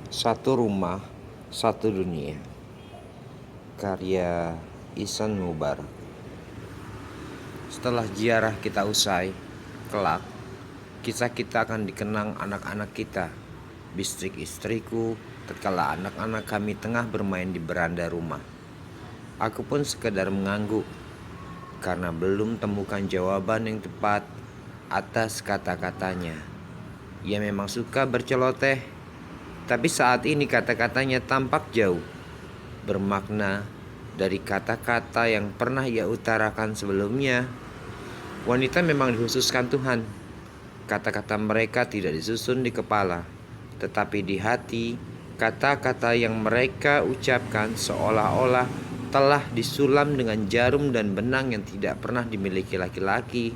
Satu rumah, satu dunia. Karya Ihsan Mubarak. Setelah ziarah kita usai, kelak kisah kita akan dikenang anak-anak kita, bisrik istriku, tatkala anak-anak kami tengah bermain di beranda rumah. Aku pun sekedar mengangguk karena belum temukan jawaban yang tepat atas kata-katanya. Ia memang suka berceloteh, tapi saat ini kata-katanya tampak jauh bermakna dari kata-kata yang pernah ia utarakan sebelumnya. Wanita memang dikhususkan Tuhan. Kata-kata mereka tidak disusun di kepala, tetapi di hati. Kata-kata yang mereka ucapkan seolah-olah telah disulam dengan jarum dan benang yang tidak pernah dimiliki laki-laki.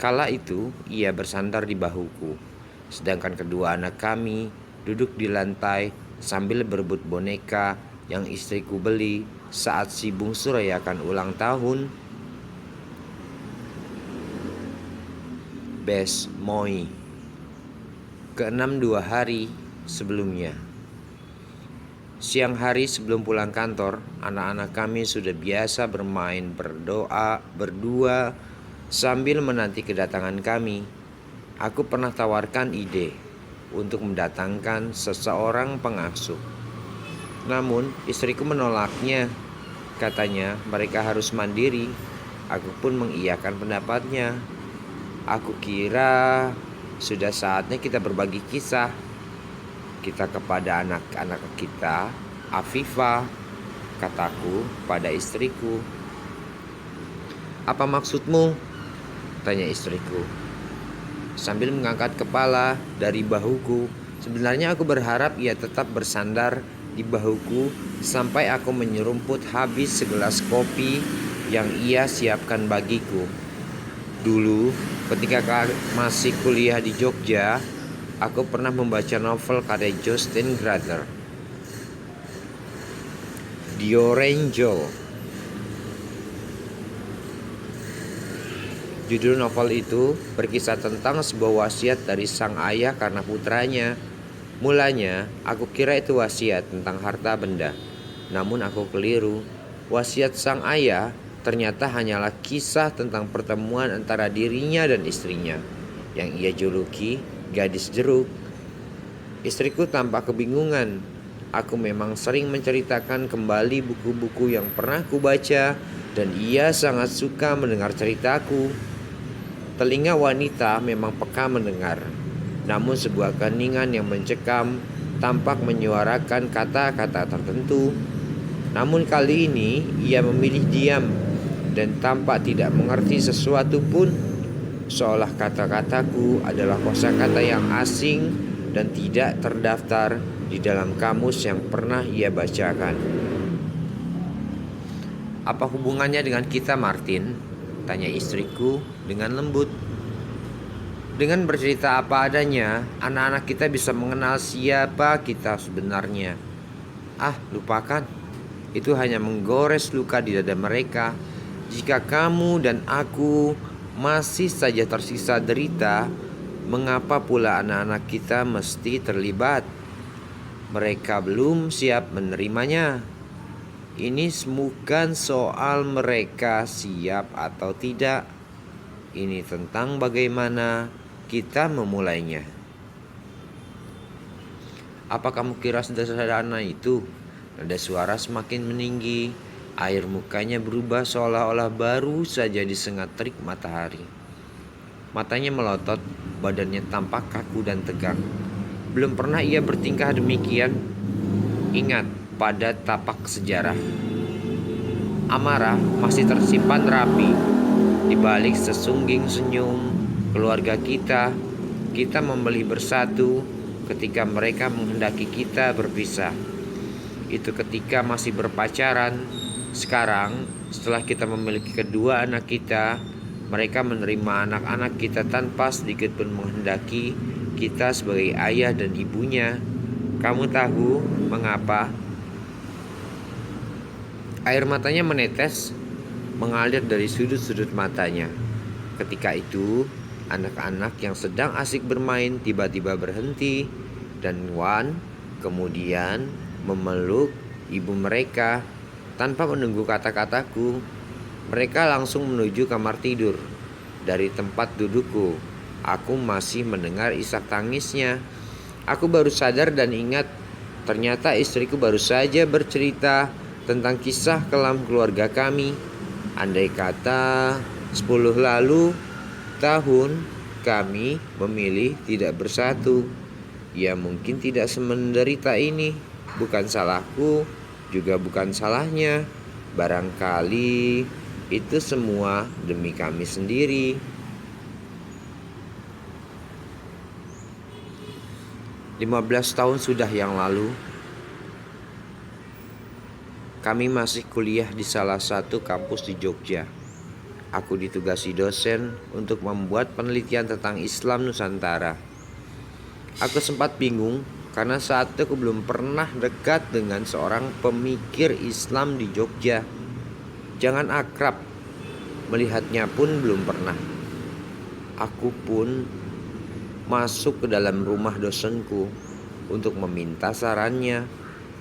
Kala itu ia bersandar di bahuku, sedangkan kedua anak kami duduk di lantai sambil berebut boneka yang istriku beli saat si bungsu rayakan ulang tahun. Bes Moi ke-6 2 hari sebelumnya. Siang hari sebelum pulang kantor, anak-anak kami sudah biasa bermain berdoa berdua sambil menanti kedatangan kami. Aku pernah tawarkan ide untuk mendatangkan seseorang pengasuh. Namun istriku menolaknya. Katanya mereka harus mandiri. Aku pun mengiyakan pendapatnya. Aku kira sudah saatnya kita berbagi kisah kita kepada anak-anak kita, Afifah, kataku pada istriku. Apa maksudmu? Tanya istriku sambil mengangkat kepala dari bahuku. Sebenarnya aku berharap ia tetap bersandar di bahuku sampai aku menyerumput habis segelas kopi yang ia siapkan bagiku. Dulu ketika masih kuliah di Jogja, aku pernah membaca novel karya Jostein Gaarder, Dio Angel. Judul novel itu berkisah tentang sebuah wasiat dari sang ayah karena putranya. Mulanya aku kira itu wasiat tentang harta benda, namun aku keliru. Wasiat sang ayah ternyata hanyalah kisah tentang pertemuan antara dirinya dan istrinya yang ia juluki gadis jeruk. Istriku tampak kebingungan. Aku memang sering menceritakan kembali buku-buku yang pernah kubaca dan ia sangat suka mendengar ceritaku. Telinga wanita memang peka mendengar, namun sebuah keningan yang mencekam tampak menyuarakan kata-kata tertentu. Namun kali ini ia memilih diam dan tampak tidak mengerti sesuatu pun, seolah kata-kataku adalah kosakata yang asing dan tidak terdaftar di dalam kamus yang pernah ia bacakan. Apa hubungannya dengan kita, Martin? Tanya istriku dengan lembut. Dengan bercerita apa adanya, anak-anak kita bisa mengenal siapa kita sebenarnya. Lupakan. Itu hanya menggores luka di dada mereka. Jika kamu dan aku masih saja tersisa derita, mengapa pula anak-anak kita mesti terlibat? Mereka belum siap menerimanya. Ini bukan soal mereka siap atau tidak. Ini tentang bagaimana kita memulainya. Apa kamu kira sederhana itu? Nada suara semakin meninggi. Air mukanya berubah seolah-olah baru saja disengat terik matahari. Matanya melotot, badannya tampak kaku dan tegang. Belum pernah ia bertingkah demikian. Ingat pada tapak sejarah. Amarah masih tersimpan rapi di balik sesungging senyum keluarga kita. Kita membeli bersatu ketika mereka menghendaki kita berpisah. Itu ketika masih berpacaran. Sekarang setelah kita memiliki kedua anak kita, mereka menerima anak-anak kita tanpa sedikit pun menghendaki kita sebagai ayah dan ibunya. Kamu tahu mengapa? Air matanya menetes, mengalir dari sudut-sudut matanya. Ketika itu, anak-anak yang sedang asik bermain tiba-tiba berhenti, dan Wan kemudian memeluk ibu mereka. Tanpa menunggu kata-kataku, mereka langsung menuju kamar tidur. Dari tempat dudukku, aku masih mendengar isak tangisnya. Aku baru sadar dan ingat, ternyata istriku baru saja bercerita tentang kisah kelam keluarga kami. Andai kata 10 lalu tahun kami memilih tidak bersatu, ya mungkin tidak semenderita ini. Bukan salahku, juga bukan salahnya. Barangkali itu semua demi kami sendiri. 15 tahun sudah yang lalu, kami masih kuliah di salah satu kampus di Jogja. Aku ditugasi dosen untuk membuat penelitian tentang Islam Nusantara. Aku sempat bingung karena saat itu aku belum pernah dekat dengan seorang pemikir Islam di Jogja. Jangan akrab, melihatnya pun belum pernah. Aku pun masuk ke dalam rumah dosenku untuk meminta sarannya.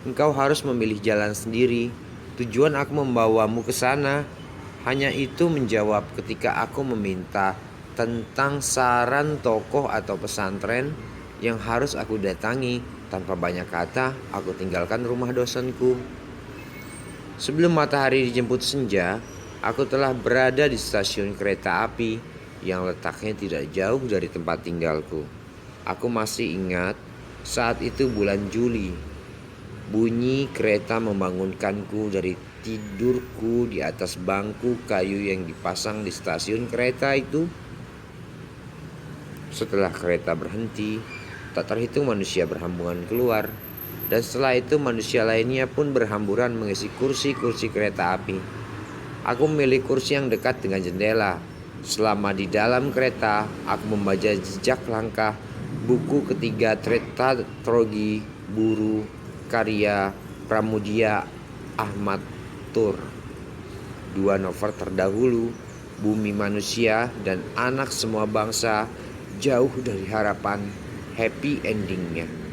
Engkau harus memilih jalan sendiri. Tujuan aku membawamu ke sana. Hanya itu menjawab ketika aku meminta tentang saran tokoh atau pesantren yang harus aku datangi. Tanpa banyak kata, aku tinggalkan rumah dosenku. Sebelum matahari dijemput senja, aku telah berada di stasiun kereta api yang letaknya tidak jauh dari tempat tinggalku. Aku masih ingat saat itu bulan Juli. Bunyi kereta membangunkanku dari tidurku di atas bangku kayu yang dipasang di stasiun kereta itu. Setelah kereta berhenti, tak terhitung manusia berhamburan keluar. Dan setelah itu manusia lainnya pun berhamburan mengisi kursi-kursi kereta api. Aku memilih kursi yang dekat dengan jendela. Selama di dalam kereta, aku membaca jejak langkah buku ketiga Tetralogi Buru karya Pramudia Ahmad Tur. 2 novel terdahulu, Bumi Manusia dan Anak Semua Bangsa, jauh dari harapan happy endingnya.